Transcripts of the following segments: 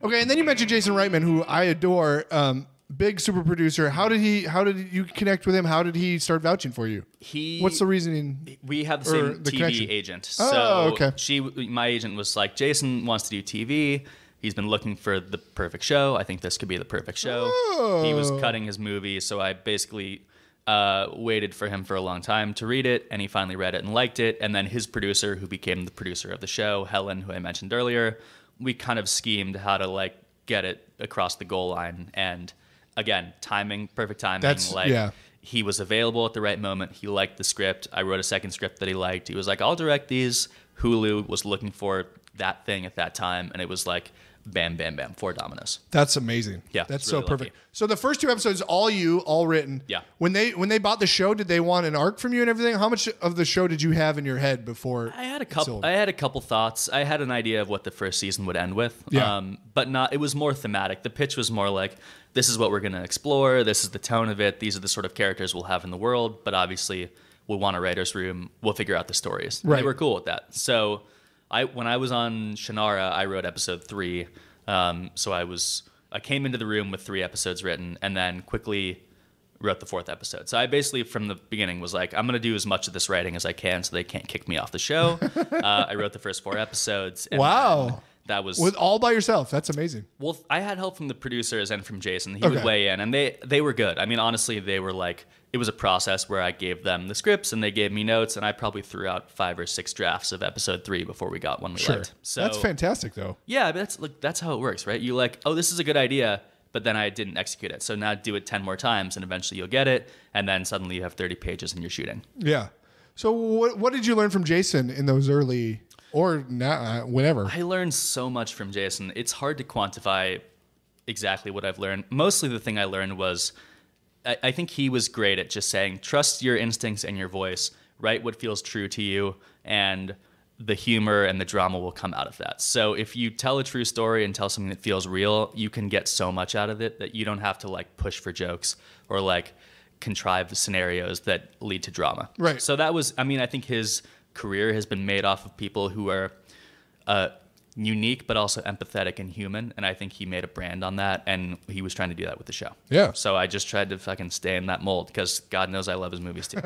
Okay, and then you mentioned Jason Reitman, who I adore. Big super producer. How did you connect with him? How did he start vouching for you? What's the reasoning? We have the same TV connection? agent. Oh, so okay. My agent was like, Jason wants to do TV. He's been looking for the perfect show. I think this could be the perfect show. Oh. He was cutting his movie, so I basically waited for him for a long time to read it, and he finally read it and liked it. And then his producer, who became the producer of the show, Helen, who I mentioned earlier, we kind of schemed how to like get it across the goal line. And again, timing, perfect timing. He was available at the right moment. He liked the script. I wrote a second script that he liked. He was like, I'll direct these. Hulu was looking for that thing at that time, and it was like, bam, bam, bam, 4 dominoes. That's amazing. Yeah, that's really so perfect. lucky. So the first 2 episodes, all written. Yeah. When they bought the show, did they want an arc from you and everything? How much of the show did you have in your head before? I had a couple thoughts. I had an idea of what the first season would end with. Yeah. But not. It was more thematic. The pitch was more like, this is what we're going to explore. This is the tone of it. These are the sort of characters we'll have in the world. But obviously, we'll want a writer's room. We'll figure out the stories. Right. They were cool with that. So when I was on Shannara, I wrote episode 3. So I came into the room with 3 episodes written and then quickly wrote the 4th episode. So I basically from the beginning was like, I'm going to do as much of this writing as I can so they can't kick me off the show. I wrote the first 4 episodes. And wow. That was all by yourself. That's amazing. Well, I had help from the producers and from Jason. He would weigh in, and they were good. I mean, honestly, they were like, it was a process where I gave them the scripts and they gave me notes, and I probably threw out 5 or 6 drafts of episode 3 before we got one we liked. So that's fantastic, though. Yeah, but that's how it works, right? You like, oh, this is a good idea, but then I didn't execute it. So now do it 10 more times, and eventually you'll get it, and then suddenly you have 30 pages and you're shooting. Yeah. So what did you learn from Jason in those early? Or now, whenever. I learned so much from Jason. It's hard to quantify exactly what I've learned. Mostly the thing I learned was, I think he was great at just saying, trust your instincts and your voice, write what feels true to you, and the humor and the drama will come out of that. So if you tell a true story and tell something that feels real, you can get so much out of it that you don't have to like push for jokes or like contrive the scenarios that lead to drama. Right. So that was, I mean, I think his career has been made off of people who are unique but also empathetic and human, and I think he made a brand on that, and he was trying to do that with the show. Yeah. So I just tried to fucking stay in that mold because God knows I love his movies too.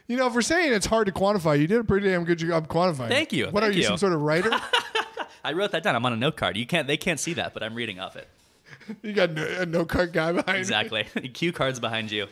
You know, if we're saying it's hard to quantify, you did a pretty damn good job quantifying. Thank you. What are you, some sort of writer? I wrote that down. I'm on a note card. They can't see that, but I'm reading off it. You got a note card guy behind Exactly. Cue cards behind you.